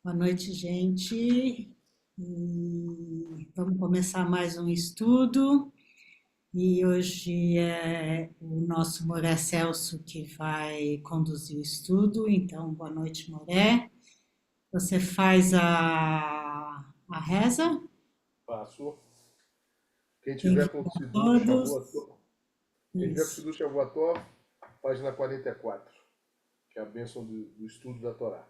Boa noite, gente. E vamos começar mais um estudo. E hoje é o nosso Moré Celso que vai conduzir o estudo. Então, boa noite, Moré. Você faz a reza? Passo. Quem Quem tiver com o a Sidur todos? Shavuot, quem tiver com o Isso. Sidur Shavuot, página 44, que é a bênção do estudo da Torá.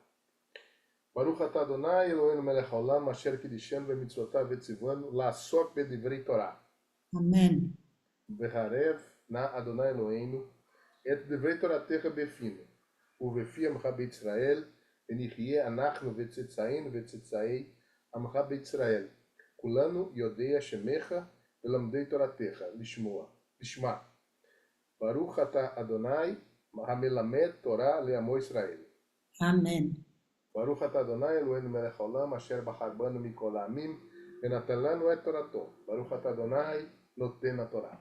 Baruch atah Adonai Eloheinu melech haolam asher kiddushenu bemitzvotav vetzivanu la'asok bedivrei Torah. Amém. Veharev na Adonai Eloheinu et divrei Toratecha befinu. ובפי עמך בישראל, ונחיה אנחנו וצאצאינו וצאצאי עמך בישראל. כולנו יודע שמך ולמדי תורתך, לשמה. ברוך אתה אדוני המלמד תורה לעמו ישראל. Amém. ברוך אתה אדוני אלוהינו מלך העולם אשר בחר בנו מכל העמים ונתן לנו את תורתו. ברוך אתה אדוני נותן התורה.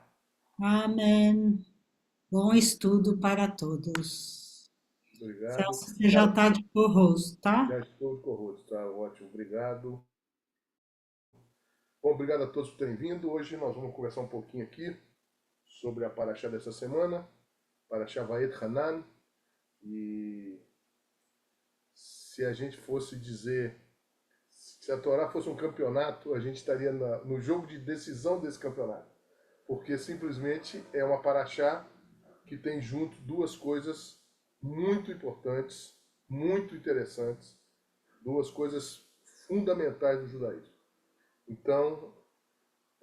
Amém. Bom estudo para todos. Obrigado. Celso, você já está de co-host, tá? Já estou corroto, tá ótimo, obrigado. Bom, obrigado a todos por terem vindo. Hoje nós vamos conversar um pouquinho aqui sobre a paraxá dessa semana, paraxá Vaet Hanan. E se a gente fosse dizer, se a Torá fosse um campeonato, a gente estaria no jogo de decisão desse campeonato. Porque simplesmente é uma paraxá que tem junto duas coisas muito importantes, muito interessantes, duas coisas fundamentais do judaísmo. Então,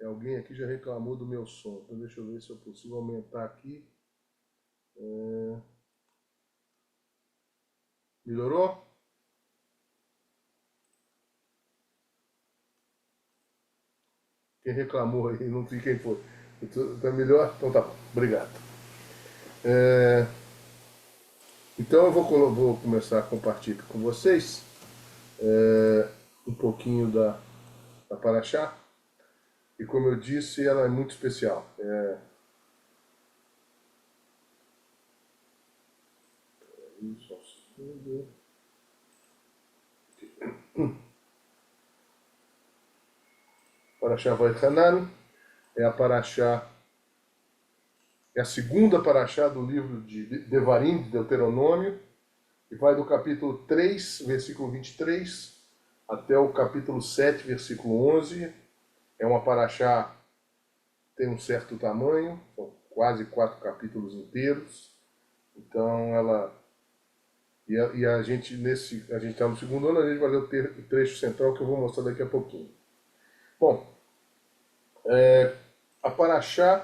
alguém aqui já reclamou do meu som. Então deixa eu ver se eu consigo aumentar aqui. Melhorou? Quem reclamou aí, não sei quem foi. Tá melhor? Então tá bom. Obrigado. Então eu vou começar a compartilhar com vocês um pouquinho da Paraxá. E como eu disse, ela é muito especial. Só um segundo. Paraxá Vaet Hanan é a Paraxá, é a segunda Paraxá do livro de Devarim, de Deuteronômio, e vai do capítulo 3, versículo 23, até o capítulo 7, versículo 11. É uma Paraxá tem um certo tamanho, são quase 4 capítulos inteiros. Então ela e a gente a gente está no segundo ano, a gente vai ler o trecho central que eu vou mostrar daqui a pouquinho. Bom, a Paraxá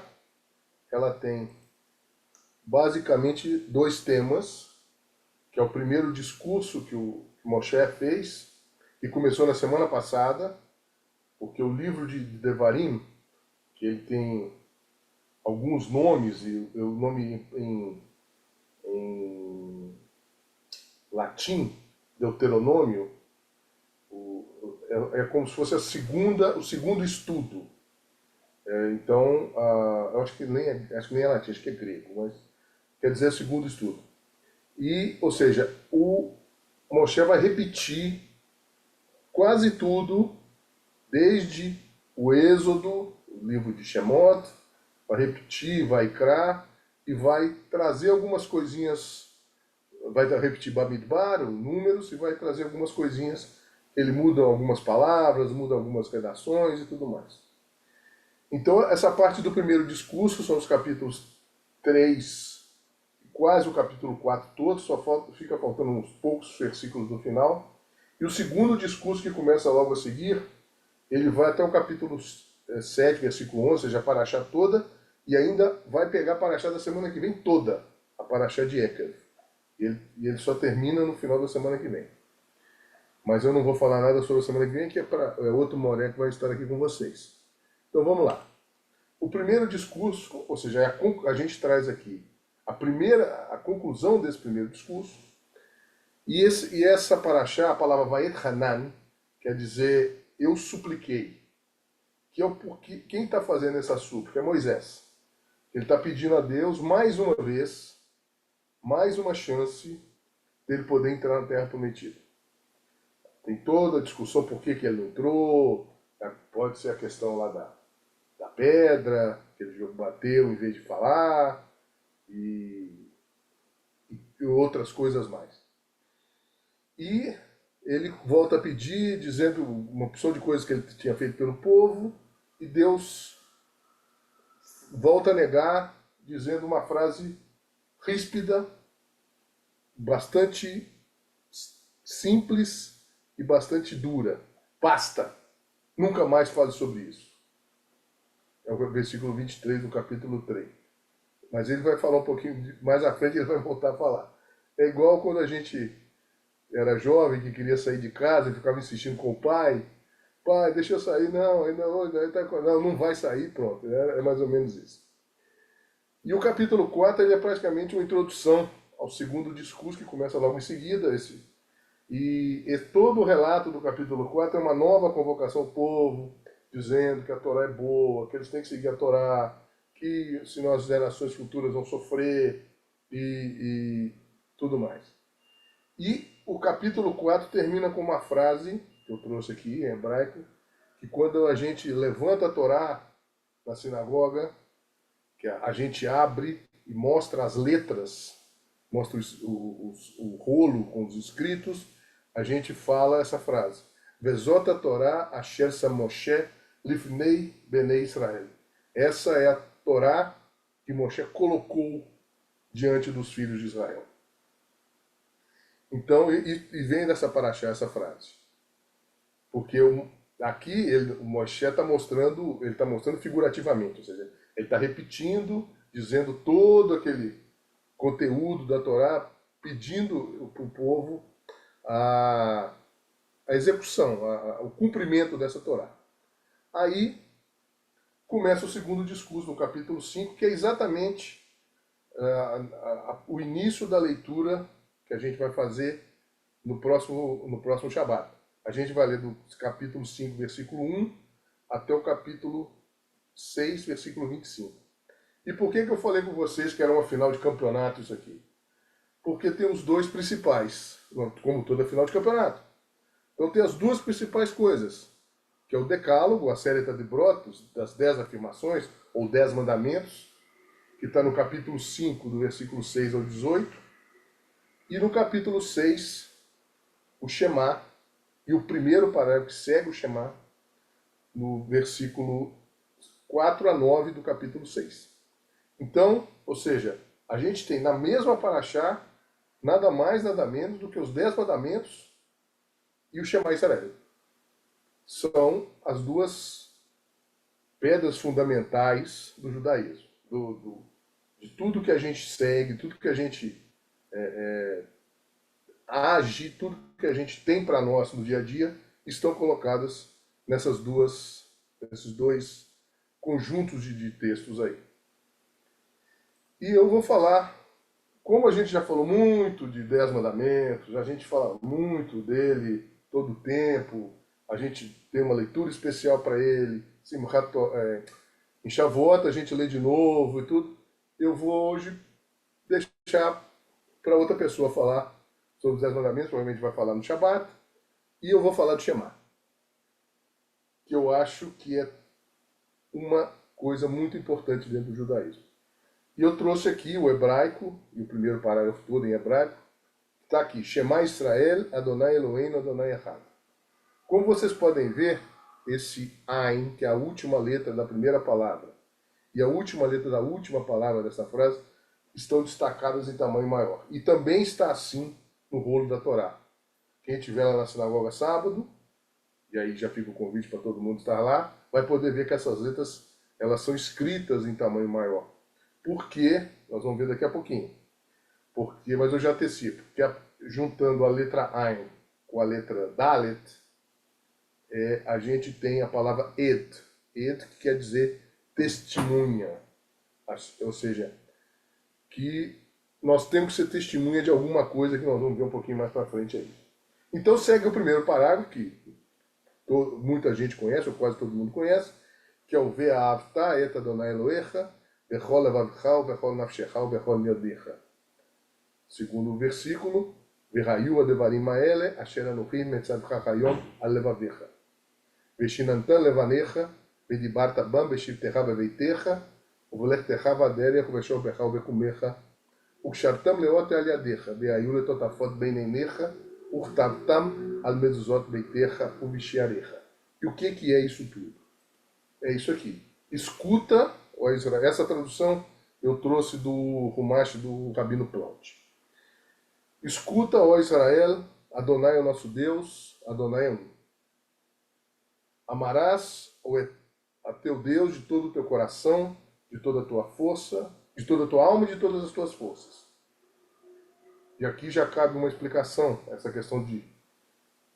ela tem basicamente dois temas, que é o primeiro discurso que o Moshe fez, que começou na semana passada, porque o livro de Devarim, que ele tem alguns nomes, e o nome em latim, Deuteronômio, é como se fosse o segundo estudo. Então, eu acho que nem é latim, acho que é grego, mas quer dizer segundo estudo. E, ou seja, o Moshe vai repetir quase tudo, desde o Êxodo, o livro de Shemot, vai repetir, vai Ikra, e vai trazer algumas coisinhas, vai repetir Bamidbar, números, e vai trazer algumas coisinhas, ele muda algumas palavras, muda algumas redações e tudo mais. Então, essa parte do primeiro discurso são os capítulos 3, quase o capítulo 4 todo, fica faltando uns poucos versículos no final. E o segundo discurso, que começa logo a seguir, ele vai até o capítulo 7, versículo 11, ou seja, a Paraxá toda, e ainda vai pegar a Paraxá da semana que vem toda, a Paraxá de Ekev. E ele só termina no final da semana que vem. Mas eu não vou falar nada sobre a semana que vem, que é outro Moré que vai estar aqui com vocês. Então vamos lá. O primeiro discurso, ou seja, a gente traz aqui a conclusão desse primeiro discurso, e essa paraxá, a palavra Vaet Hanan, quer dizer eu supliquei. Que é porque quem está fazendo essa súplica é Moisés. Ele está pedindo a Deus mais uma vez, mais uma chance dele poder entrar na Terra Prometida. Tem toda a discussão por que ele não entrou, pode ser a questão lá da pedra, que ele bateu em vez de falar, e, e outras coisas mais. E ele volta a pedir, dizendo uma opção de coisas que ele tinha feito pelo povo, e Deus volta a negar, dizendo uma frase ríspida, bastante simples e bastante dura. Basta! Nunca mais fale sobre isso. É o versículo 23 do capítulo 3. Mas ele vai falar um pouquinho mais à frente, ele vai voltar a falar. É igual quando a gente era jovem, que queria sair de casa e ficava insistindo com o pai. Pai, deixa eu sair. Não, ainda não, não vai sair, pronto. É mais ou menos isso. E o capítulo 4 ele é praticamente uma introdução ao segundo discurso, que começa logo em seguida. E todo o relato do capítulo 4 é uma nova convocação ao povo, dizendo que a Torá é boa, que eles têm que seguir a Torá, que senão as gerações futuras vão sofrer e tudo mais. E o capítulo 4 termina com uma frase, que eu trouxe aqui em hebraico, que quando a gente levanta a Torá na sinagoga, que a gente abre e mostra as letras, mostra o rolo com os escritos, a gente fala essa frase. Vezot a Torá asher Moshe lifnei Bnei Israel. Essa é a Torá que Moshe colocou diante dos filhos de Israel. Então, e vem dessa paraxá essa frase. Porque aqui o Moshe está mostrando, ele está mostrando figurativamente, ou seja, ele está repetindo, dizendo todo aquele conteúdo da Torá, pedindo para o povo a execução, o cumprimento dessa Torá. Aí começa o segundo discurso, no capítulo 5, que é exatamente o início da leitura que a gente vai fazer no próximo Shabat. A gente vai ler do capítulo 5, versículo 1, até o capítulo 6, versículo 25. E por que eu falei com vocês que era uma final de campeonato isso aqui? Porque tem os dois principais, como toda final de campeonato. Então tem as duas principais coisas, que é o decálogo, a série de brotos, das 10 afirmações, ou 10 mandamentos, que está no capítulo 5, do versículo 6 ao 18, e no capítulo 6, o Shema, e o primeiro parágrafo que segue o Shema, no versículo 4 a 9 do capítulo 6. Então, ou seja, a gente tem na mesma paraxá nada mais, nada menos do que os 10 mandamentos e o Shema Israel. São as duas pedras fundamentais do judaísmo, de tudo que a gente segue, tudo que a gente age, tudo que a gente tem para nós no dia a dia, estão colocadas nesses dois conjuntos de textos aí. E eu vou falar, como a gente já falou muito de 10 mandamentos, a gente fala muito dele todo o tempo, a gente tem uma leitura especial para ele, em Shavuot a gente lê de novo e tudo, eu vou hoje deixar para outra pessoa falar sobre os 10 mandamentos, provavelmente vai falar no Shabat, e eu vou falar do Shema, que eu acho que é uma coisa muito importante dentro do judaísmo. E eu trouxe aqui o hebraico, e o primeiro parágrafo todo em hebraico, está aqui, Shema Israel, Adonai Eloheinu, Adonai Echad. Como vocês podem ver, esse Ain, que é a última letra da primeira palavra, e a última letra da última palavra dessa frase, estão destacadas em tamanho maior. E também está assim no rolo da Torá. Quem estiver lá na sinagoga sábado, e aí já fica o convite para todo mundo estar lá, vai poder ver que essas letras elas são escritas em tamanho maior. Por quê? Nós vamos ver daqui a pouquinho. Porque, mas eu já antecipo. Porque juntando a letra Ain com a letra Dalet, a gente tem a palavra Ed. Ed que quer dizer testemunha. Ou seja, que nós temos que ser testemunha de alguma coisa que nós vamos ver um pouquinho mais para frente aí. Então segue o primeiro parágrafo, que muita gente conhece, ou quase todo mundo conhece, que é o Ve'ahavta et Adonai Elohecha bechol levavcha, bechol nafshecha, bechol yadecha. Segundo o versículo, והיו הדברים האלה אשר אנוכי מצווך היום על לבביך. ושיננתם לבניך ודיברת בם בשבתך בביתך ובלכתך בדרך ובשוכבך ובקומך וקשרתם לאות על ידיך והיו לטוטפות בין עיניך וכתבתם על mezuzot ביתך ובשעריך. E o que é isso tudo? É isso aqui. Escuta, ó Israel. Essa tradução eu trouxe do Rumash do Rabino Plaut. Escuta, ó Israel, Adonai é o nosso Deus, Adonai é um. Amarás a teu Deus de todo o teu coração, de toda a tua força, de toda a tua alma e de todas as tuas forças. E aqui já cabe uma explicação, essa questão de,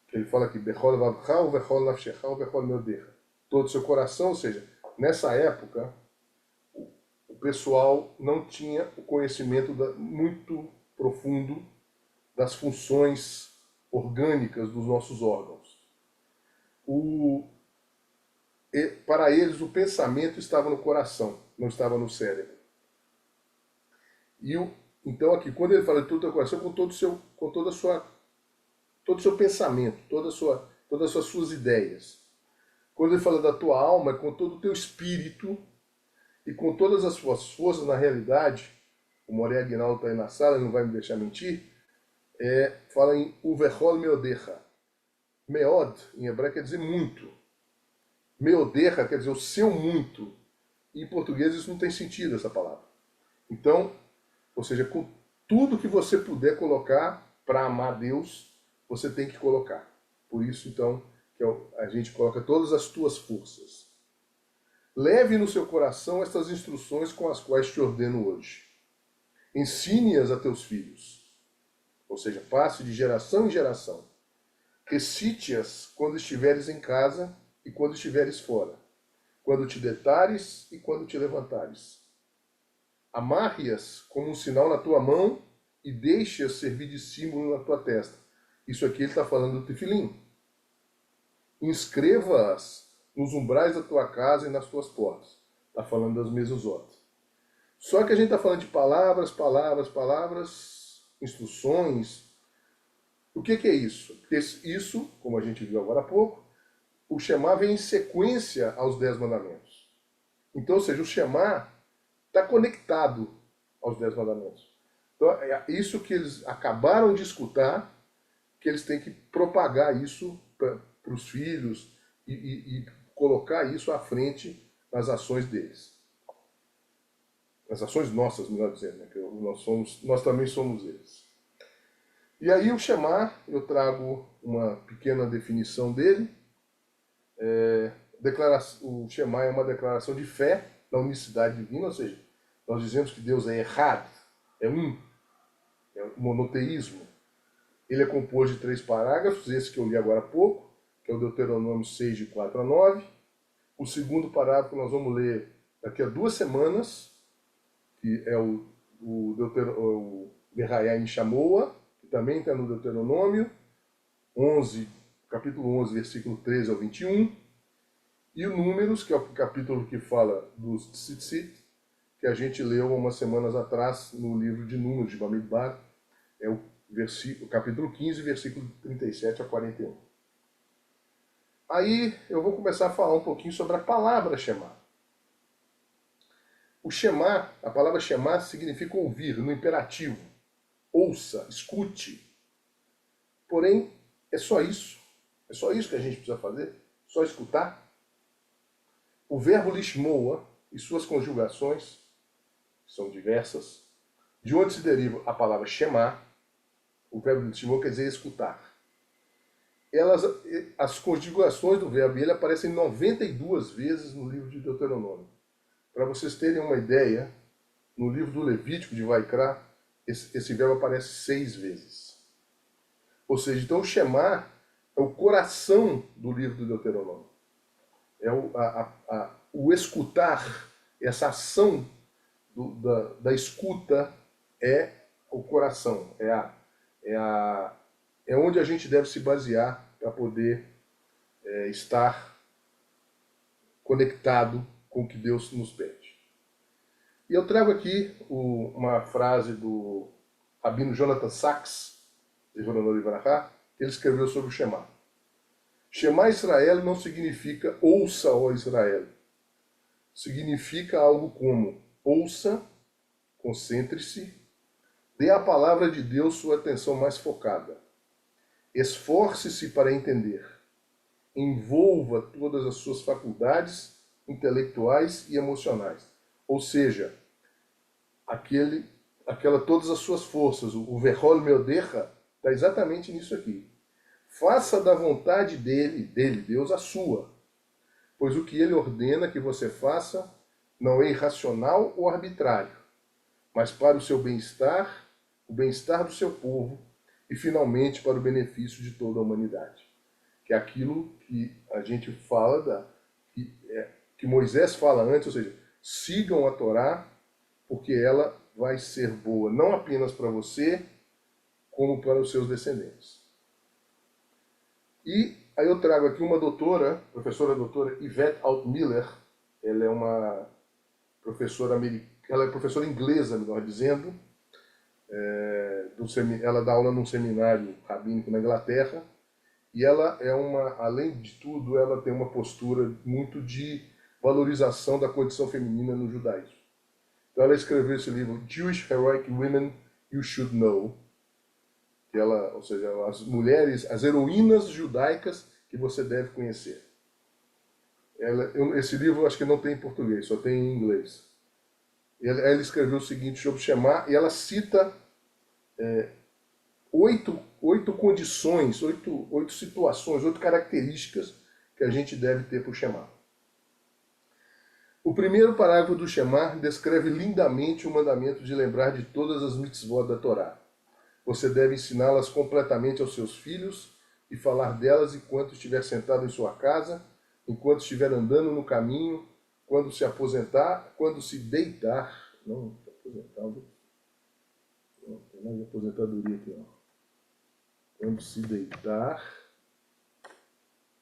que ele fala aqui, Bechol vavcha, o Bechol nafshecha, o Bechol meodecha. Todo o seu coração, ou seja, nessa época, o pessoal não tinha o conhecimento muito profundo das funções orgânicas dos nossos órgãos. Para eles, o pensamento estava no coração, não estava no cérebro. Então, aqui, quando ele fala de todo o teu coração, com todo o seu pensamento, todas as suas ideias. Quando ele fala da tua alma, é com todo o teu espírito e com todas as suas forças, na realidade, o Moré Aguinaldo está aí na sala, ele não vai me deixar mentir, fala em Uvechol Meodecha. Meod, em hebraico, quer dizer muito. Meodecha quer dizer o seu muito. E em português isso não tem sentido, essa palavra. Então, ou seja, com tudo que você puder colocar para amar Deus, você tem que colocar. Por isso, então, que a gente coloca todas as tuas forças. Leve no seu coração estas instruções com as quais te ordeno hoje. Ensine-as a teus filhos. Ou seja, passe de geração em geração. Recite-as quando estiveres em casa e quando estiveres fora. Quando te deitares e quando te levantares. Amarre-as como um sinal na tua mão e deixe-as servir de símbolo na tua testa. Isso aqui ele está falando do tefilim. Inscreva-as nos umbrais da tua casa e nas tuas portas. Está falando das mezuzot. Só que a gente está falando de palavras, instruções. O que é isso? Porque isso, como a gente viu agora há pouco, o Shema vem em sequência aos 10 mandamentos. Então, ou seja, o Shema está conectado aos 10 mandamentos. Então, é isso que eles acabaram de escutar, que eles têm que propagar isso para os filhos e colocar isso à frente nas ações deles. Nas ações nossas, melhor dizendo, né? Que nós também somos eles. E aí o Shema, eu trago uma pequena definição dele. O Shema é uma declaração de fé na unicidade divina, ou seja, nós dizemos que Deus é errado, é um monoteísmo. Ele é composto de 3 parágrafos, esse que eu li agora há pouco, que é o Deuteronômio 6, de 4 a 9. O segundo parágrafo nós vamos ler daqui a 2 semanas, que é o Berraiá Shamoa, que também está no Deuteronômio 11, capítulo 11, versículo 13 ao 21. E o Números, que é o capítulo que fala dos Tzitzit, que a gente leu umas semanas atrás no livro de Números, de Bamidbar, é o capítulo 15, versículo 37 a 41. Aí eu vou começar a falar um pouquinho sobre a palavra Shema. O Shema, a palavra Shema significa ouvir, no imperativo. Ouça, escute. Porém, é só isso. É só isso que a gente precisa fazer? Só escutar? O verbo lishmoa e suas conjugações, que são diversas, de onde se deriva a palavra Shema, o verbo lishmoa quer dizer escutar. As conjugações do verbo, ele aparecem 92 vezes no livro de Deuteronômio. Para vocês terem uma ideia, no livro do Levítico de Vaikra, esse verbo aparece 6 vezes. Ou seja, então o Shema é o coração do livro do Deuteronômio. É o escutar, essa ação da escuta é o coração, é onde a gente deve se basear para poder estar conectado com o que Deus nos pede. E eu trago aqui uma frase do Rabino Jonathan Sacks, Zichrono Livrahá, ele escreveu sobre o Shema. Shema Israel não significa ouça, ó Israel. Significa algo como ouça, concentre-se, dê à palavra de Deus sua atenção mais focada. Esforce-se para entender. Envolva todas as suas faculdades intelectuais e emocionais. Ou seja, todas as suas forças, o Vehol Meodecha, está exatamente nisso aqui. Faça da vontade dele, Deus, a sua. Pois o que ele ordena que você faça não é irracional ou arbitrário, mas para o seu bem-estar, o bem-estar do seu povo e, finalmente, para o benefício de toda a humanidade. Que é aquilo que a gente fala, que Moisés fala antes, ou seja, sigam a Torá, porque ela vai ser boa não apenas para você, como para os seus descendentes. E aí eu trago aqui uma doutora, professora doutora Yvette Altmiller. Ela é uma professora americana, ela é professora inglesa, melhor dizendo. Ela dá aula num seminário rabínico na Inglaterra. E ela é além de tudo, ela tem uma postura muito de valorização da condição feminina no judaísmo. Então ela escreveu esse livro, Jewish Heroic Women You Should Know. Ou seja, as mulheres, as heroínas judaicas que você deve conhecer. Esse livro eu acho que não tem em português, só tem em inglês. Ela escreveu o seguinte sobre Shema, e ela cita 8 condições, 8 situações, 8 características que a gente deve ter para o Shema. O primeiro parágrafo do Shema descreve lindamente o mandamento de lembrar de todas as mitzvot da Torá. Você deve ensiná-las completamente aos seus filhos e falar delas enquanto estiver sentado em sua casa, enquanto estiver andando no caminho, quando se aposentar, quando se deitar. Não, aposentado. Não, tem mais aposentadoria aqui, ó. Quando se deitar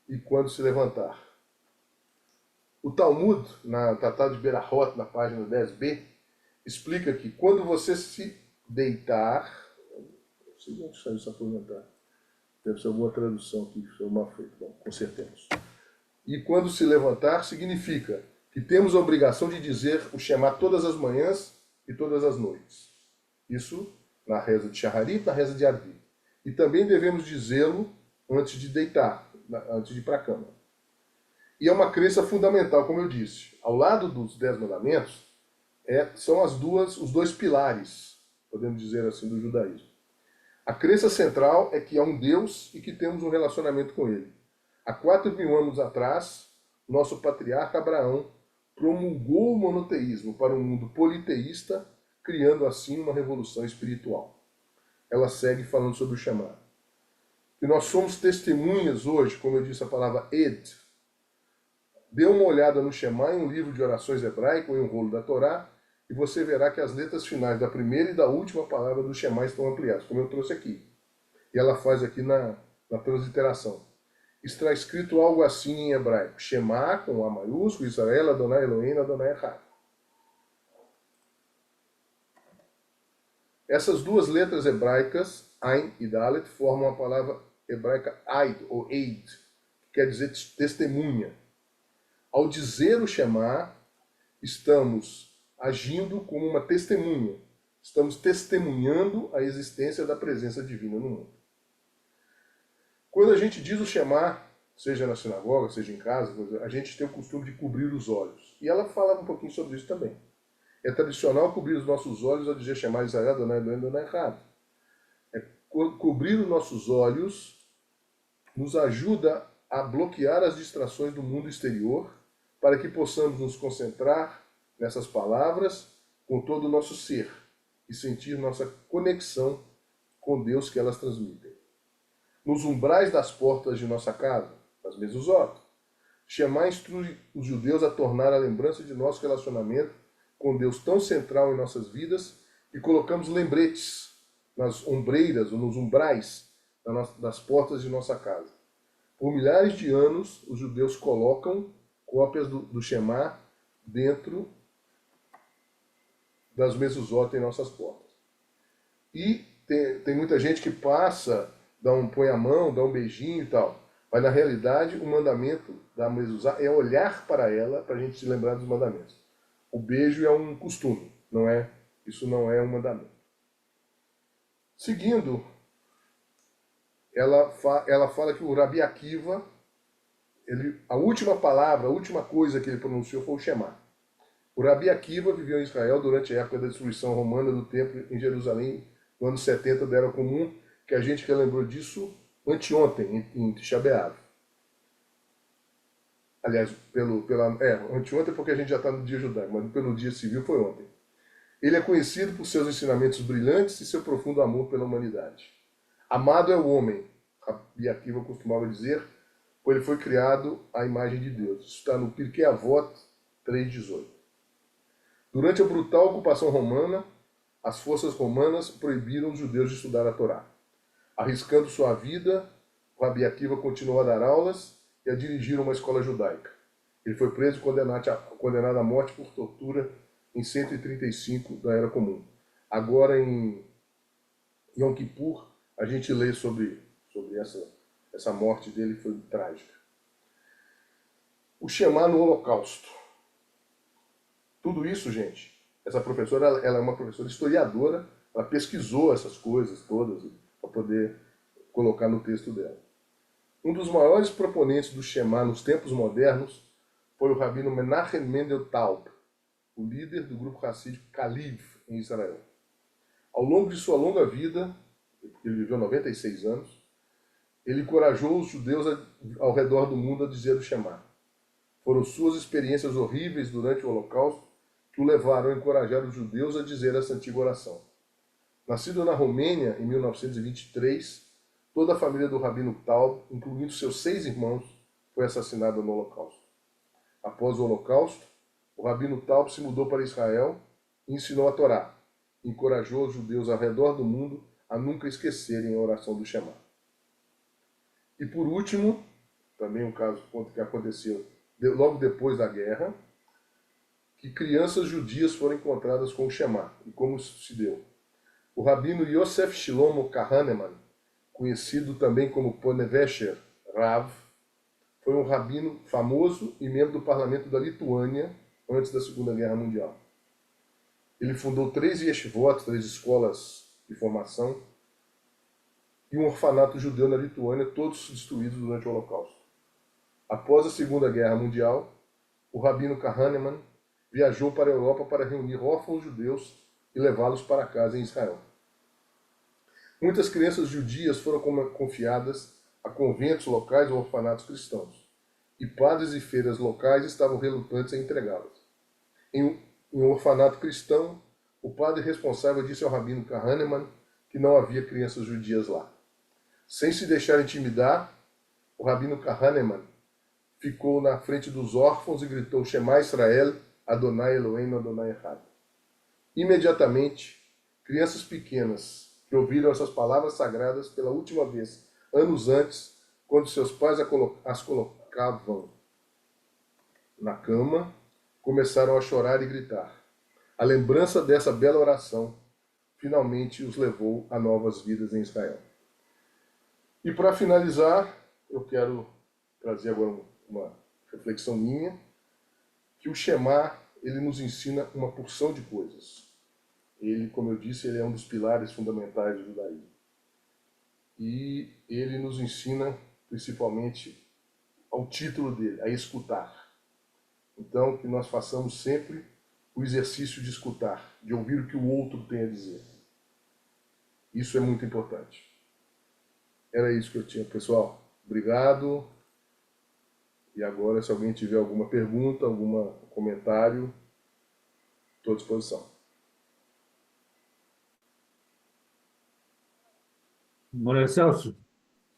e quando se levantar. O Talmud, na Tratado de Berahot, na página 10b, explica que quando você se deitar, não sei onde saiu se aposentar. Deve ser alguma tradução aqui que foi mal feita. Bom, consertemos. E quando se levantar, significa que temos a obrigação de dizer o Shema todas as manhãs e todas as noites. Isso na reza de Shaharit, na reza de Arvi. E também devemos dizê-lo antes de deitar, antes de ir para a cama. E é uma crença fundamental, como eu disse. Ao lado dos 10 mandamentos, são os dois pilares, podemos dizer assim, do judaísmo. A crença central é que há um Deus e que temos um relacionamento com Ele. Há 4.000 anos atrás, nosso patriarca Abraão promulgou o monoteísmo para um mundo politeísta, criando assim uma revolução espiritual. Ela segue falando sobre o Shema. E nós somos testemunhas hoje, como eu disse a palavra Ed. Dê uma olhada no Shema em um livro de orações hebraico ou em um rolo da Torá, e você verá que as letras finais da primeira e da última palavra do Shema estão ampliadas, como eu trouxe aqui. E ela faz aqui na transliteração. Está escrito algo assim em hebraico. Shema, com A maiúsculo, Israel, Adonai Elohim, Adonai Echad. Essas duas letras hebraicas, Ain e Dalet, formam a palavra hebraica Aid, ou Eid, que quer dizer testemunha. Ao dizer o Shema, estamos agindo como uma testemunha. Estamos testemunhando a existência da presença divina no mundo. Quando a gente diz o Shema, seja na sinagoga, seja em casa, a gente tem o costume de cobrir os olhos. E ela fala um pouquinho sobre isso também. É tradicional cobrir os nossos olhos ao dizer Shema Israel, Adonai Elohim, Adonai Echad. Cobrir os nossos olhos nos ajuda a bloquear as distrações do mundo exterior para que possamos nos concentrar nessas palavras com todo o nosso ser e sentir nossa conexão com Deus que elas transmitem. Nos umbrais das portas de nossa casa, nas mezuzot, Shema instrui os judeus a tornar a lembrança de nosso relacionamento com Deus tão central em nossas vidas e colocamos lembretes nas ombreiras ou nos umbrais das portas de nossa casa. Por milhares de anos, os judeus colocam cópias do Shema dentro das mezuzot em nossas portas. E tem muita gente que passa, põe a mão, dá um beijinho e tal. Mas na realidade, o mandamento da mezuzá é olhar para ela para a gente se lembrar dos mandamentos. O beijo é um costume, não é? Isso não é um mandamento. Seguindo, ela fala que o Rabi Akiva, a última palavra, a última coisa que ele pronunciou foi o Shema. O Rabi Akiva viveu em Israel durante a época da destruição romana do templo em Jerusalém, no ano 70 da Era Comum, que a gente relembrou disso anteontem, em Tisha B'Av. Aliás, anteontem porque a gente já está no dia judaico, mas pelo dia civil foi ontem. Ele é conhecido por seus ensinamentos brilhantes e seu profundo amor pela humanidade. Amado é o homem, Rabi Akiva costumava dizer, pois ele foi criado à imagem de Deus. Isso está no Pirkei Avot 3,18. Durante a brutal ocupação romana, as forças romanas proibiram os judeus de estudar a Torá. Arriscando sua vida, Rabi Akiva continuou a dar aulas e a dirigir uma escola judaica. Ele foi preso e condenado à morte por tortura em 135 da Era Comum. Agora, em Yom Kippur, a gente lê sobre essa morte dele, foi trágica. O Shema no Holocausto. Tudo isso, gente, essa professora, ela é uma professora historiadora, ela pesquisou essas coisas todas para poder colocar no texto dela. Um dos maiores proponentes do Shema nos tempos modernos foi o rabino Menachem Mendel Taub, o líder do grupo racídico Kaliv, em Israel. Ao longo de sua longa vida, porque ele viveu 96 anos, ele encorajou os judeus ao redor do mundo a dizer o Shema. Foram suas experiências horríveis durante o Holocausto que o levaram a encorajar os judeus a dizer essa antiga oração. Nascido na Romênia em 1923, toda a família do rabino Taub, incluindo seus 6 irmãos, foi assassinada no Holocausto. Após o Holocausto, o rabino Taub se mudou para Israel e ensinou a Torá. Encorajou os judeus ao redor do mundo a nunca esquecerem a oração do Shema. E por último, também um caso que aconteceu logo depois da guerra, que crianças judias foram encontradas com o Shema. E como isso se deu? O rabino Yosef Shlomo Kahaneman, conhecido também como Ponevesher Rav, foi um rabino famoso e membro do parlamento da Lituânia antes da Segunda Guerra Mundial. Ele fundou 3 yeshivot, 3 escolas de formação, e um orfanato judeu na Lituânia, todos destruídos durante o Holocausto. Após a Segunda Guerra Mundial, o rabino Kahaneman viajou para a Europa para reunir órfãos judeus e levá-los para casa em Israel. Muitas crianças judias foram confiadas a conventos locais ou orfanatos cristãos, e padres e feiras locais estavam relutantes em entregá-las. Em um orfanato cristão, o padre responsável disse ao rabino Kahaneman que não havia crianças judias lá. Sem se deixar intimidar, o rabino Kahaneman ficou na frente dos órfãos e gritou: Shema Israel, Adonai Eloheinu, Adonai Echad. Imediatamente, crianças pequenas que ouviram essas palavras sagradas pela última vez, anos antes, quando seus pais as colocavam na cama, começaram a chorar e gritar. A lembrança dessa bela oração finalmente os levou a novas vidas em Israel. E para finalizar, eu quero trazer agora uma reflexão minha, que o Shema, ele nos ensina uma porção de coisas. Ele, como eu disse, ele é um dos pilares fundamentais do judaísmo. E ele nos ensina, principalmente, ao título dele, a escutar. Então, que nós façamos sempre o exercício de escutar, de ouvir o que o outro tem a dizer. Isso é muito importante. Era isso que eu tinha, pessoal. Obrigado. E agora, se alguém tiver alguma pergunta, algum comentário, estou à disposição. Olha, Celso,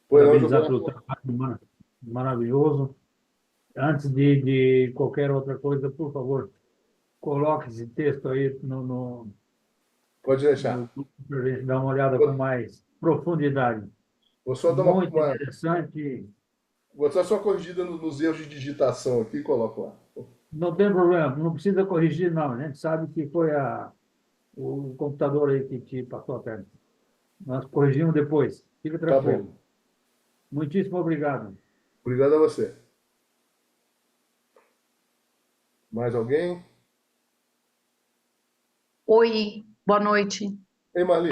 Pois não, parabenizar Gilberto. pelo trabalho maravilhoso. Antes de qualquer outra coisa, por favor, coloque esse texto aí Pode no deixar. grupo para a gente dar uma olhada com mais profundidade. Vou só dar Muito interessante. vou dar só uma corrigida nos erros de digitação aqui e coloco lá. Não tem problema, não precisa corrigir, não. A gente sabe que foi o computador aí que te passou a perna. Nós corrigimos depois. Fica Tá tranquilo. bom. Muitíssimo obrigado. Obrigado a você. Mais alguém? Oi, boa noite. Ei, Marli,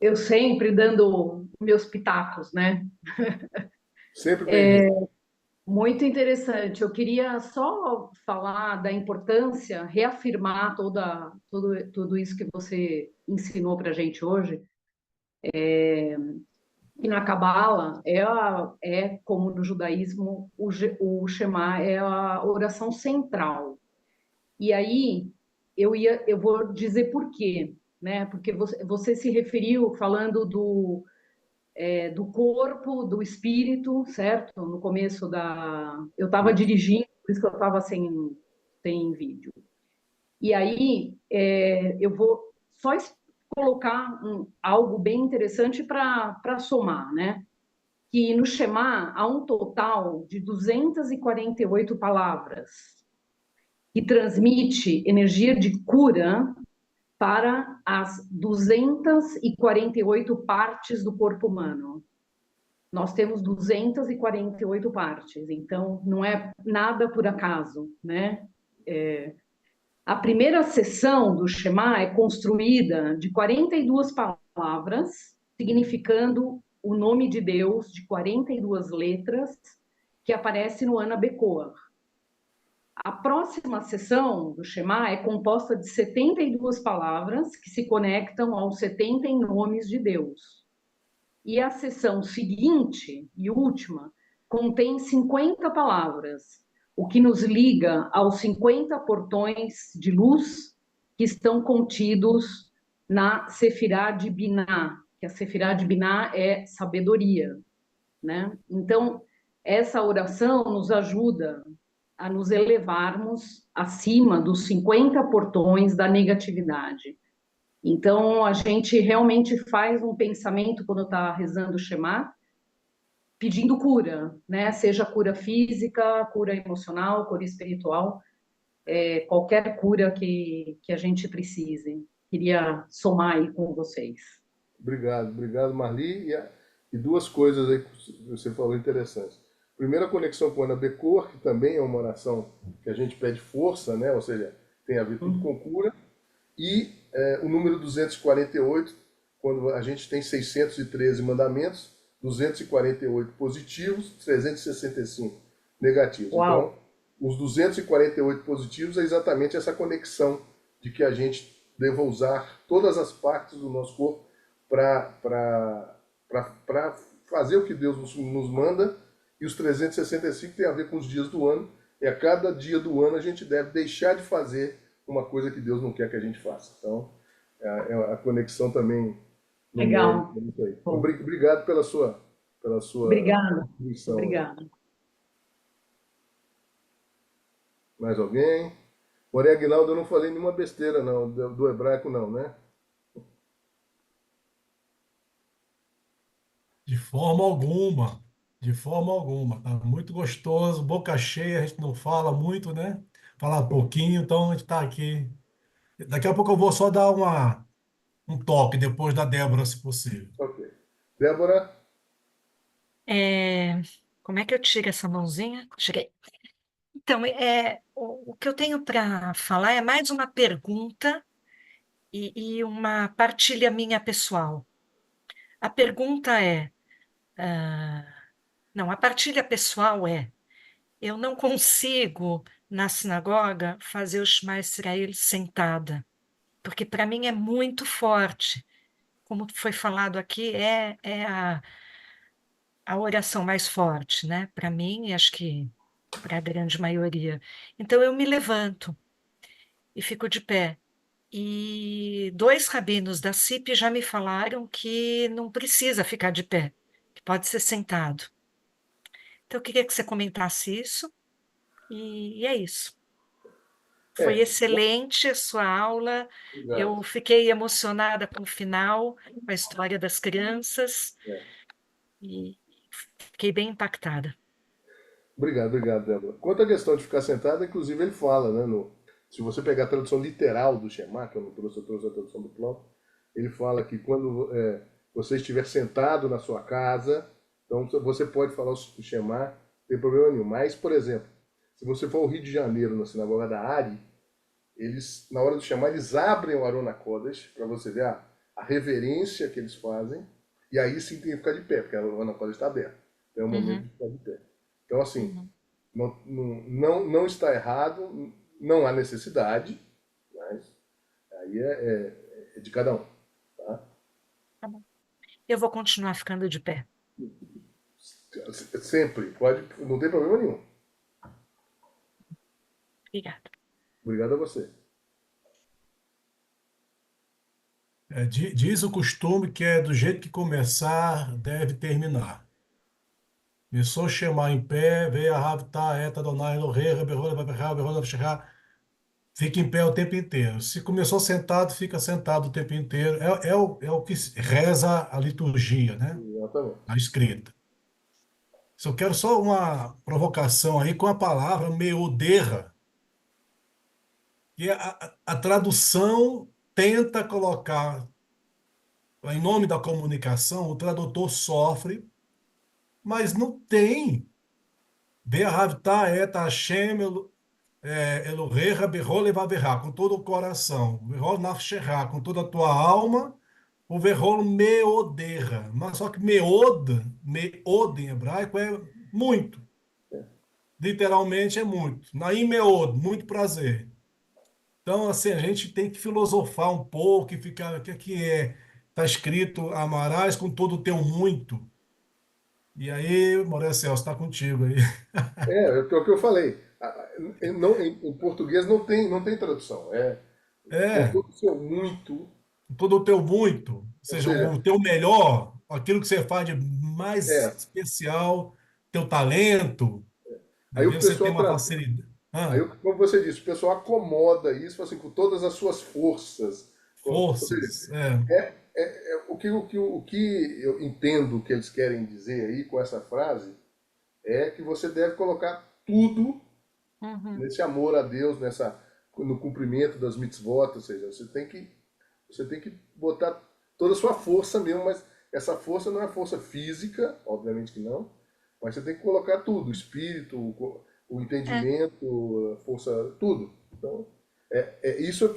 Eu sempre dando meus pitacos, né? sempre bem-vindo. Muito interessante. Eu queria só falar da importância, reafirmar tudo isso que você ensinou para a gente hoje, que na Cabala é como no judaísmo, o Shema é a oração central. E aí eu vou dizer por quê, né? Porque você se referiu falando do corpo, do espírito, certo? No começo da. Eu estava Isso. dirigindo, por isso que eu estava sem vídeo. E aí eu vou só colocar algo bem interessante para somar, né? Que no Shema há um total de 248 palavras que transmite energia de cura para as 248 partes do corpo humano. Nós temos 248 partes, então não é nada por acaso, né? A primeira seção do Shema é construída de 42 palavras, significando o nome de Deus de 42 letras, que aparece no Ana Becoa. A próxima seção do Shema é composta de 72 palavras que se conectam aos 70 nomes de Deus. E a seção seguinte e última contém 50 palavras, o que nos liga aos 50 portões de luz que estão contidos na Sefirá de Biná, que a Sefirá de Biná é sabedoria, né? Então, essa oração nos ajuda a nos elevarmos acima dos 50 portões da negatividade. Então, a gente realmente faz um pensamento quando está rezando o Shema, pedindo cura, né? Seja cura física, cura emocional, cura espiritual, qualquer cura que a gente precise. Queria somar aí com vocês. Obrigado, Marli. E duas coisas aí que você falou interessantes. Primeiro, a conexão com Ana Becor, que também é uma oração que a gente pede força, né? Ou seja, tem a ver tudo com cura. E o número 248, quando a gente tem 613 mandamentos, 248 positivos, 365 negativos. Uau! Então, os 248 positivos é exatamente essa conexão de que a gente deva usar todas as partes do nosso corpo para fazer o que Deus nos manda, e os 365 tem a ver com os dias do ano, e a cada dia do ano a gente deve deixar de fazer uma coisa que Deus não quer que a gente faça. Então, a conexão também Legal. numérica aí. Bom, Obrigado pela sua obrigada. contribuição aí. Obrigada. Mais alguém? Porém, Aguinaldo, eu não falei nenhuma besteira não, do hebraico não, né? De forma alguma, de forma alguma. Tá muito gostoso, boca cheia, a gente não fala muito, né? Fala pouquinho, então a gente está aqui. Daqui a pouco eu vou só dar um toque depois da Débora, se possível. Ok. Débora? É, como é que eu tiro essa mãozinha? Tirei. Então, o que eu tenho para falar é mais uma pergunta e uma partilha minha pessoal. A pergunta é, ah, não, a partilha pessoal é, eu não consigo na sinagoga fazer o Shema Israel sentada, porque para mim é muito forte. Como foi falado aqui, é a oração mais forte, né? Para mim, e acho que para a grande maioria. Então eu me levanto e fico de pé. E dois rabinos da CIP já me falaram que não precisa ficar de pé, que pode ser sentado. Então eu queria que você comentasse isso, e é isso. Foi É, excelente a sua aula, obrigado. eu fiquei emocionada com o final, com a história das crianças, É. e fiquei bem impactada. Obrigado, Débora. Quanto à questão de ficar sentada, inclusive ele fala, né? Se você pegar a tradução literal do Shema, que eu não trouxe, eu trouxe a tradução do Plot, ele fala que quando você estiver sentado na sua casa, então você pode falar o Shema, não tem problema nenhum. Mas, por exemplo, se você for ao Rio de Janeiro, na sinagoga da Ari, eles, na hora do Shema, eles abrem o Arona Kodesh, para você ver a reverência que eles fazem, e aí sim tem que ficar de pé, porque a Arona Kodesh está aberta. Então é o momento de ficar de pé. Então, assim, não está errado, não há necessidade, mas aí é de cada um. Tá? Tá bom. Eu vou continuar ficando de pé. Sempre, pode, não tem problema nenhum. Obrigada. Obrigado a você. Diz o costume que é do jeito que começar, deve terminar. Começou chamar em pé, veio a Ravta, Eta, Donai, Elohei, Raberrola, Baberra, Berrola, Bexerra. Fica em pé o tempo inteiro. Se começou sentado, fica sentado o tempo inteiro. É o que reza a liturgia, né? Exatamente. A escrita. Eu quero só uma provocação aí com a palavra meoderra, que a tradução tenta colocar, em nome da comunicação, o tradutor sofre, mas não tem. Be'ahavta et Hashem Elohecha bechol levavecha, com todo o coração. Bechol nafshecha, com toda a tua alma. O verrol meoderra. Mas só que meod em hebraico é muito. Literalmente é muito. Naim meod, muito prazer. Então, assim, a gente tem que filosofar um pouco e ficar, o que é? Está escrito, amarás com todo o teu muito. E aí, Moré Celso, está contigo aí. É o que eu falei. Em português não tem tradução. Com É, todo o seu muito, com todo o teu muito. Ou ou seja, seja, o teu melhor, aquilo que você faz de mais é. especial, teu talento. Aí Ali o você tem pessoal uma facilidade. Aí, Ah, como você disse, o pessoal acomoda isso assim, com todas as suas forças. Ou seja, forças. É, o que eu entendo que eles querem dizer aí com essa frase é que você deve colocar tudo Uhum. nesse amor a Deus, no cumprimento das mitzvot, ou seja, você tem que botar toda a sua força mesmo, mas essa força não é força física, obviamente que não, mas você tem que colocar tudo, o espírito, o É, entendimento, a força, tudo. Então, isso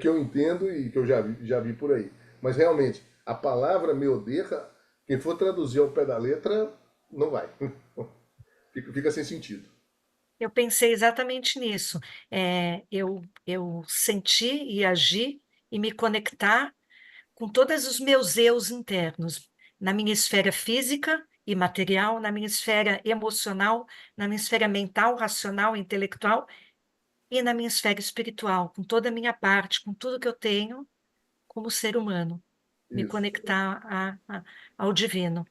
que eu entendo e que eu já vi por aí. Mas realmente, a palavra meoderra, quem for traduzir ao pé da letra, não vai. Fica sem sentido. eu pensei exatamente nisso. Eu senti e agi e me conectar com todos os meus eus internos, na minha esfera física e material, na minha esfera emocional, na minha esfera mental, racional, intelectual e na minha esfera espiritual, com toda a minha parte, com tudo que eu tenho como ser humano, me Isso. conectar ao divino.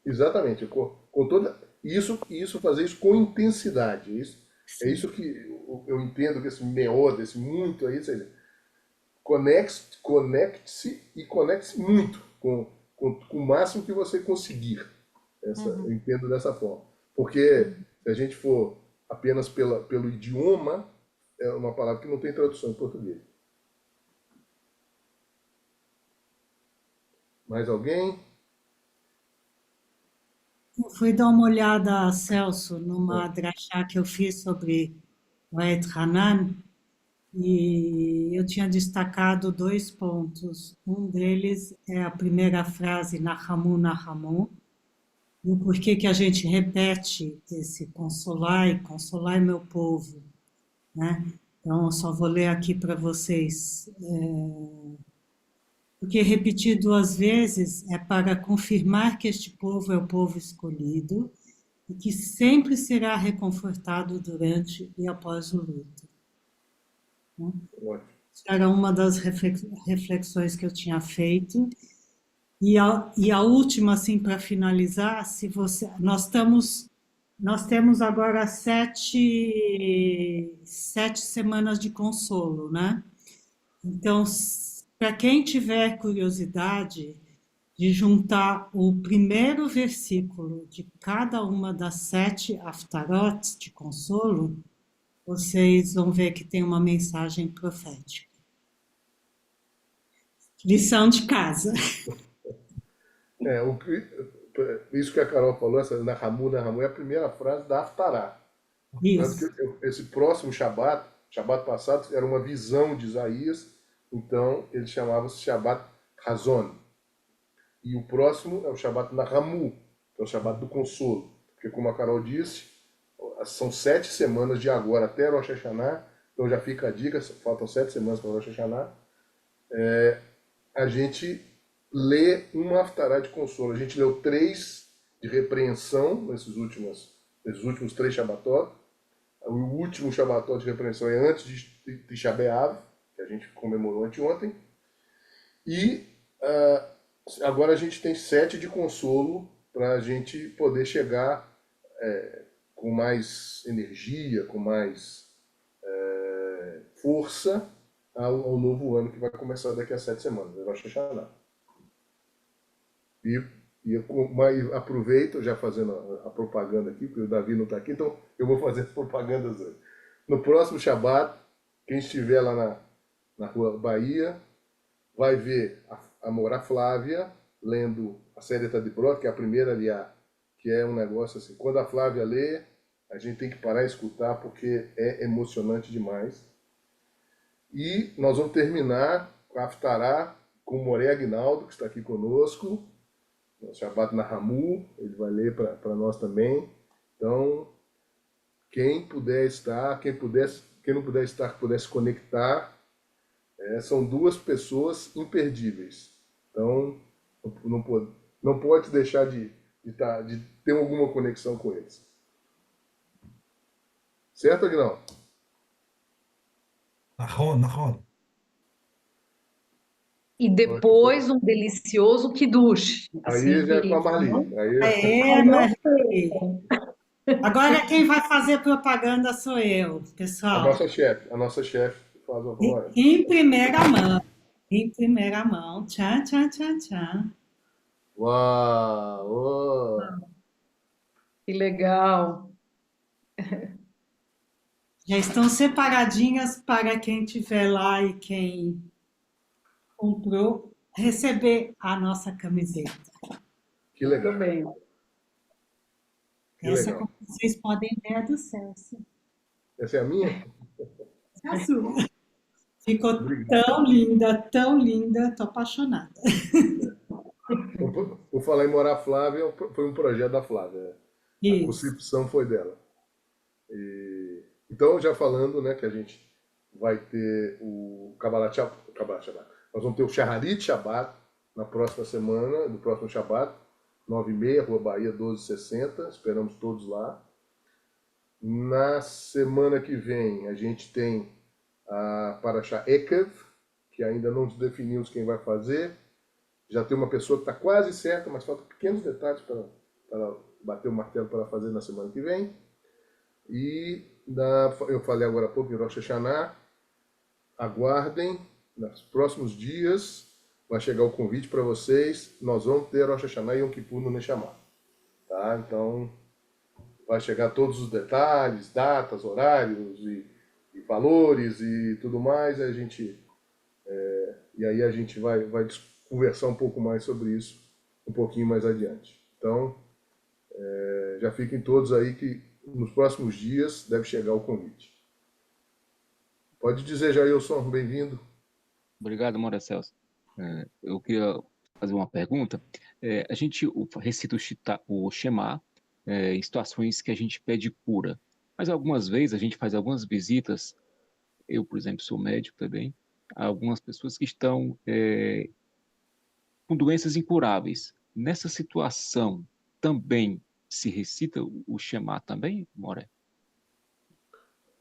Exatamente. Com toda isso fazer isso com intensidade. É isso Sim. que eu entendo que esse meoda, esse muito aí, ou seja, conecte-se e conecte-se muito com o máximo que você conseguir. Eu Uhum. entendo dessa forma. Porque se a gente for apenas pelo idioma, é uma palavra que não tem tradução em português. Mais alguém? Eu fui dar uma olhada, Celso, numa Ah, drachá que eu fiz sobre o Et Hanan, e eu tinha destacado dois pontos. Um deles é a primeira frase, Nahamu, Nahamu, e o porquê que a gente repete esse consolai meu povo, né? Então, eu só vou ler aqui para vocês. Porque repetir duas vezes é para confirmar que este povo é o povo escolhido e que sempre será reconfortado durante e após o luto. ótimo. Era uma das reflexões que eu tinha feito. E a última, assim, para finalizar, se você, nós temos agora sete semanas de consolo, né? Então, para quem tiver curiosidade de juntar o primeiro versículo de cada uma das 7 Haftarot de consolo, vocês vão ver que tem uma mensagem profética. Lição de casa. É, isso que a Carol falou, essa na Ramu é a primeira frase da Haftarah. Tanto Isso. que esse próximo Shabat passado, era uma visão de Isaías, então ele chamava-se Shabat Hazon. E o próximo é o Shabat Nahamu, que é o Shabat do consolo. Porque, como a Carol disse, são 7 semanas de agora até Rosh Hashanah, então já fica a dica, faltam 7 semanas para Rosh Hashanah. A gente lê uma Haftarah de consolo. A gente leu 3 de repreensão nesses últimos 3 Shabbatot. O último Shabbatot de repreensão é antes de Tisha B'Av, que a gente comemorou anteontem. E agora a gente tem 7 de consolo para a gente poder chegar com mais energia, com mais força ao novo ano que vai começar daqui a 7 semanas, Rosh Hashanah. Mas aproveito, já fazendo a propaganda aqui, porque o Davi não está aqui, então eu vou fazer as propagandas hoje. No próximo Shabat, quem estiver lá na Rua Bahia, vai ver a Mora Flávia lendo a série de Brot, que é a primeira aliá, que é um negócio assim, quando a Flávia lê, a gente tem que parar e escutar, porque é emocionante demais. E nós vamos terminar com a Haftarah, com o Moré Aguinaldo, que está aqui conosco, no Shabat Nahamu, ele vai ler para nós também. Então, quem puder estar, quem não puder estar, que pudesse conectar, são 2 pessoas imperdíveis. Então, não pode deixar de ter alguma conexão com eles. Certo, Aguinaldo? נכון. E depois um delicioso quidush. Aí já é com a Assim, Marli. É, Marli. Agora quem vai fazer propaganda sou eu, A pessoal. nossa chefe faz uma propaganda. Em primeira mão. Em primeira mão. Tchau, tchau, tchau, tchau. Uau! que legal. Já estão separadinhas para quem estiver lá e quem comprou receber a nossa camiseta. Que Muito legal, bem. que Essa, legal. como vocês podem ver, é do Celso. Essa é a minha? Essa é a sua. Ficou Obrigado. tão linda, tô apaixonada. Por falar em Morar Flávia, foi um projeto da Flávia. A Isso. concepção foi dela. Então, já falando, né, que a gente vai ter o Kabbalat Shabbat. Nós vamos ter o Shaharit Shabbat na próxima semana, no próximo Shabbat, 9h30, Rua Bahia 1260. Esperamos todos lá. Na semana que vem, a gente tem a Parashá Ekev, que ainda não definimos quem vai fazer. Já tem uma pessoa que está quase certa, mas faltam pequenos detalhes para bater o martelo para fazer na semana que vem. E eu falei agora há pouco em Rosh Hashanah, aguardem, nos próximos dias vai chegar o convite para vocês, nós vamos ter Rosh Hashanah e Yom Kippur no Neshama. Tá? Então, vai chegar todos os detalhes, datas, horários e valores e tudo mais, e aí a gente vai conversar um pouco mais sobre isso um pouquinho mais adiante. Então, já fiquem todos aí que nos próximos dias deve chegar o convite. Pode dizer, Jailson, bem-vindo. Obrigado, Maura Celso. Eu queria fazer uma pergunta. A gente recita o Shema em situações que a gente pede cura, mas algumas vezes a gente faz algumas visitas, eu, por exemplo, sou médico também, a algumas pessoas que estão com doenças incuráveis. Nessa situação, também se recita o Shema também, Maura?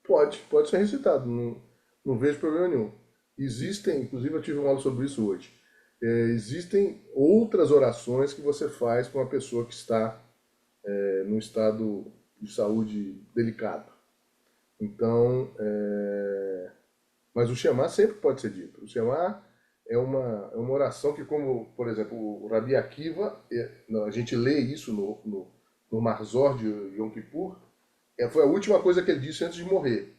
Pode ser recitado, não vejo problema nenhum. Existem, inclusive eu tive uma aula sobre isso hoje, existem outras orações que você faz com uma pessoa que está num estado de saúde delicado. Então, mas o Shema sempre pode ser dito. O Shema é uma oração que, como, por exemplo, o Rabi Akiva, a gente lê isso no Marzor de Yom Kippur, foi a última coisa que ele disse antes de morrer.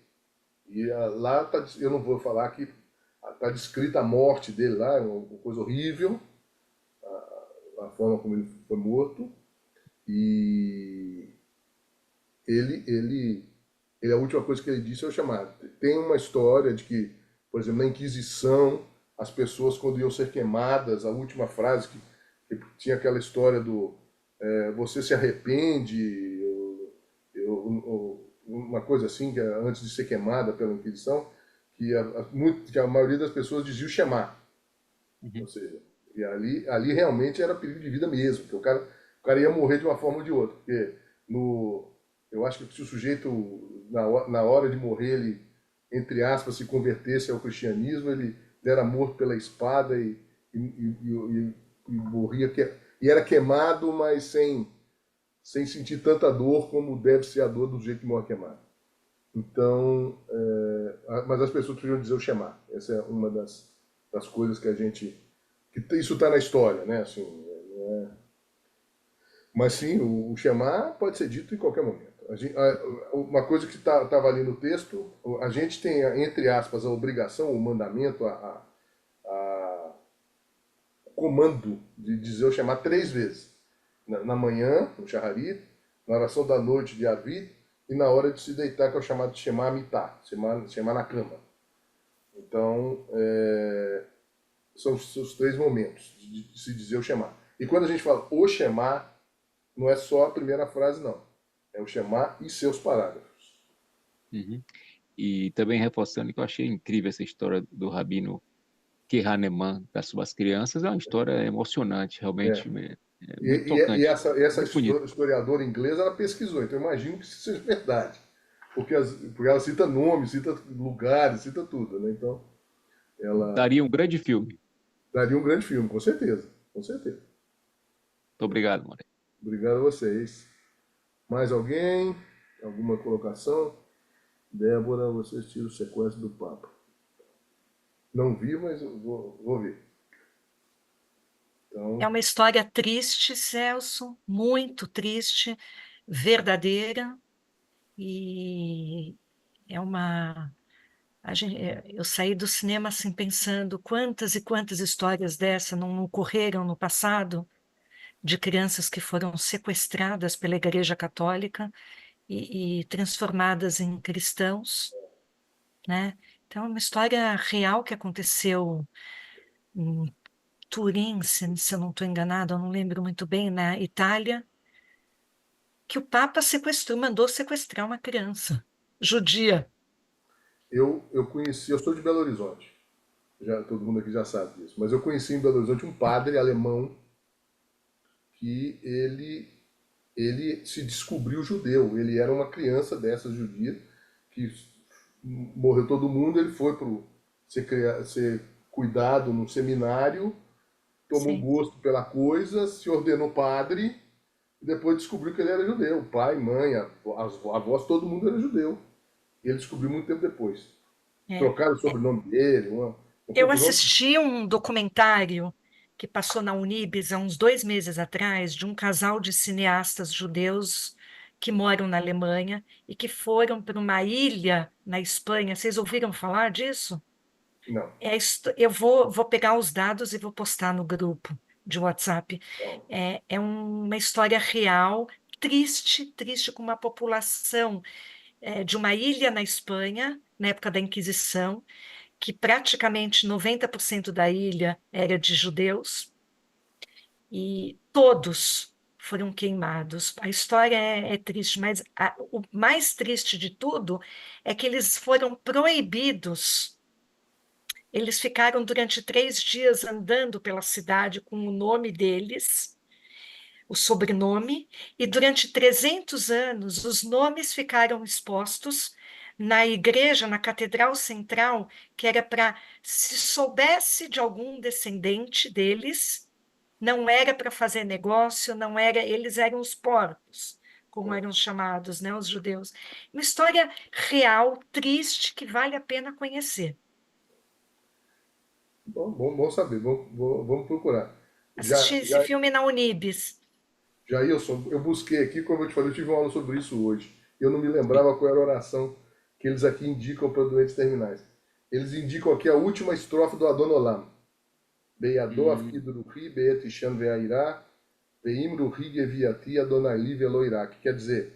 E lá eu não vou falar aqui, Está descrita a morte dele lá, é uma coisa horrível, a forma como ele foi morto. E ele, a última coisa que ele disse é o chamado. Tem uma história de que, por exemplo, na Inquisição, as pessoas, quando iam ser queimadas, a última frase, que tinha aquela história do você se arrepende, uma coisa assim, que antes de ser queimada pela Inquisição, que a maioria das pessoas dizia o Shema. Ou Uhum. seja, e ali realmente era perigo de vida mesmo, porque o cara ia morrer de uma forma ou de outra. Porque eu acho que se o sujeito, na hora de morrer, ele, entre aspas, se convertesse ao cristianismo, ele era morto pela espada e morria, e era queimado, mas sem sentir tanta dor como deve ser a dor do jeito que morre queimado. Então, mas as pessoas precisam dizer o Shema. Essa é uma das coisas que a gente. Isso está na história, né? Assim, mas sim, o Shema pode ser dito em qualquer momento. Uma coisa que estava ali no texto, a gente tem, entre aspas, a obrigação, o mandamento, o comando de dizer o Shema 3 vezes. Na manhã, no Shaharit, na oração da noite de Arvit, e na hora de se deitar, que é o chamado de Shema Amitá, Shema na cama. Então, são os 3 momentos de se dizer o Shema. E quando a gente fala o Shema, não é só a primeira frase, não. É o Shema e seus parágrafos. Uhum. E também reforçando que eu achei incrível essa história do Rabino Kehaneman das suas crianças, é uma história emocionante, É. realmente E, muito e, e tocante, essa muito bonito. historiadora inglesa, ela pesquisou, então eu imagino que isso seja verdade. Porque ela cita nomes, cita lugares, cita tudo, né? Então, ela Daria um grande filme. daria um grande filme, com certeza. Com certeza. Muito obrigado, More. Obrigado a vocês. Mais alguém? Alguma colocação? Débora, vocês tiram o sequestro do Papa. Não vi, mas eu vou ver. É Então, uma história triste, Celso, muito triste, verdadeira, e é uma. Eu saí do cinema assim pensando quantas e quantas histórias dessa não ocorreram no passado, de crianças que foram sequestradas pela Igreja Católica e transformadas em cristãos, né? Então, é uma história real que aconteceu em Turim, se eu não estou enganada, eu não lembro muito bem, na Itália, que o Papa sequestrou, mandou sequestrar uma criança judia. eu conheci, eu sou de Belo Horizonte. Já, todo mundo aqui já sabe disso. Mas eu conheci em Belo Horizonte um padre alemão que ele se descobriu judeu. Ele era uma criança dessas judias que morreu todo mundo. Ele foi para ser cuidado num seminário, tomou Sim. gosto pela coisa, se ordenou padre e depois descobriu que ele era judeu. Pai, mãe, as avós, todo mundo era judeu. E ele descobriu muito tempo depois. É. Trocaram o sobrenome dele, uma Eu confusão. assisti um documentário que passou na Unibis há uns 2 meses atrás, de um casal de cineastas judeus que moram na Alemanha e que foram para uma ilha na Espanha. Vocês ouviram falar disso? Não, Eu vou pegar os dados e vou postar no grupo de WhatsApp. não. É uma história real, triste, triste, com uma população de uma ilha na Espanha, na época da Inquisição, que praticamente 90% da ilha era de judeus, e todos foram queimados. A história é triste, mas o mais triste de tudo é que eles foram proibidos. Eles ficaram durante 3 dias andando pela cidade com o nome deles, o sobrenome, e durante 300 anos os nomes ficaram expostos na igreja, na Catedral Central, que era para, se soubesse de algum descendente deles, não era para fazer negócio, não era, eles eram os porcos, como eram chamados, né, os judeus. Uma história real, triste, que vale a pena conhecer. Bom saber, vamos procurar. Assisti Já, esse já, filme na Unibis. Jailson, eu busquei aqui, como eu te falei, eu tive uma aula sobre isso hoje. Eu não me lembrava qual era a oração que eles aqui indicam para doentes terminais. eles indicam aqui a última estrofe do Adonolam. Beyado afkidu ruhi, beet ishan ve'airá, ve'imru ri geviati adonai veloirá. Que quer dizer,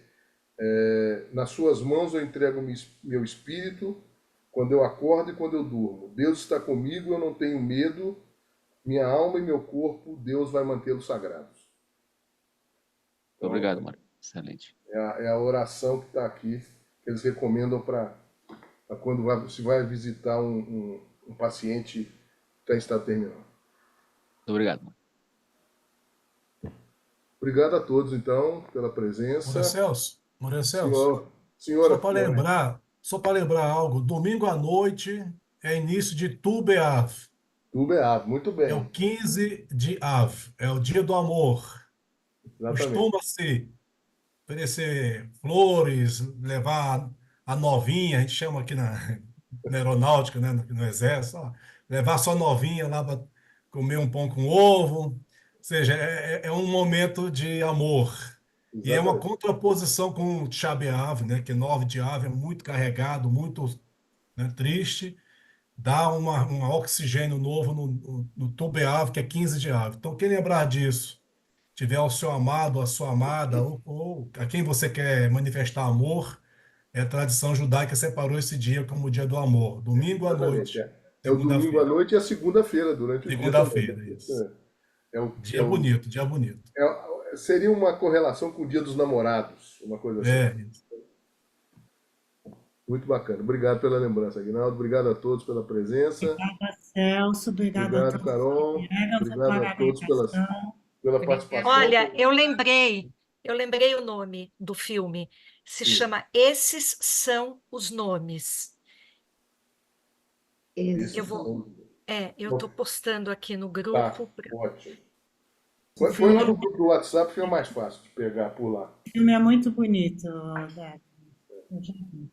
nas suas mãos eu entrego meu espírito, quando eu acordo e quando eu durmo. Deus está comigo, eu não tenho medo, minha alma e meu corpo, Deus vai mantê-los sagrados. Então, Obrigado, Mário. Excelente. é a oração que está aqui, que eles recomendam para quando se vai visitar um paciente que está em estado terminal. Muito obrigado, Mário. Obrigado a todos, então, pela presença. Moura Celso, Senhora, só para lembrar algo, domingo à noite é início de Tu Beav, Tu Beato, muito é o bem. 15 de Av, é o dia do amor. Exatamente. Costuma-se oferecer flores, levar a novinha, a gente chama aqui na aeronáutica, né, no exército, ó, levar sua novinha lá para comer um pão com ovo. Ou seja, é um momento de amor. E é uma Exatamente. contraposição com o Tisha B'Av, né, que 9 de Av é muito carregado, muito, né, triste, dá um oxigênio novo no Tu B'Av, que é 15 de Av. Então, quem lembrar disso, tiver o seu amado, a sua amada, ou a quem você quer manifestar amor, a tradição judaica separou esse dia como o dia do amor, domingo à Exatamente. noite, É o domingo à segunda-feira. noite e a segunda-feira, durante o dia também. Segunda-feira, isso. É o, é Dia o, bonito, dia bonito. seria uma correlação com o dia dos namorados, uma coisa assim. Isso. Muito bacana. Obrigado pela lembrança, Aguinaldo. Obrigado a todos pela presença. Obrigada, Celso. Obrigada a Obrigado, todos Carol. que vieram, Obrigado a todos pela participação. Olha, eu lembrei o nome do filme. Se chama Esses São os Nomes. Esses Eu vou, eu estou postando aqui no Tá, grupo. ótimo. Foi lá no grupo do WhatsApp, fica mais fácil de pegar por lá. O filme é muito bonito, Débora. Eu já vi.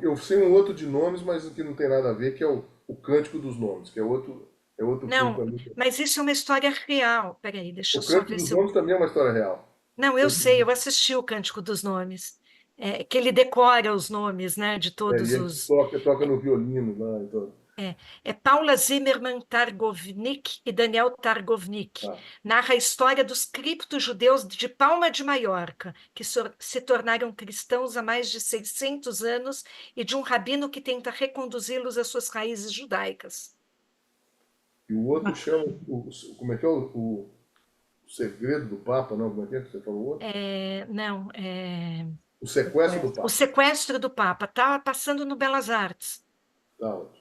Eu sei um outro de nomes, mas que não tem nada a ver, que é o Cântico dos Nomes, que é outro filme Não, também. mas isso é uma história real. Peraí, deixa O eu só Cântico ver dos se eu... Nomes também é uma história real. Não, eu sei, eu assisti o Cântico dos Nomes. Que ele decora os nomes, né, de E todos ele os... toca no violino lá. Então, É Paula Zimmermann Targovnik e Daniel Targovnik. tá. Narra a história dos cripto-judeus de Palma de Maiorca, que se tornaram cristãos há mais de 600 anos, e de um rabino que tenta reconduzi-los às suas raízes judaicas. E o outro chama, como é que é o Segredo do Papa, não? Como é que você falou o outro? Não, O Sequestro do O Papa. Sequestro do Papa. Está passando no Belas Artes. Tá ótimo.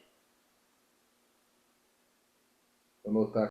Vou anotar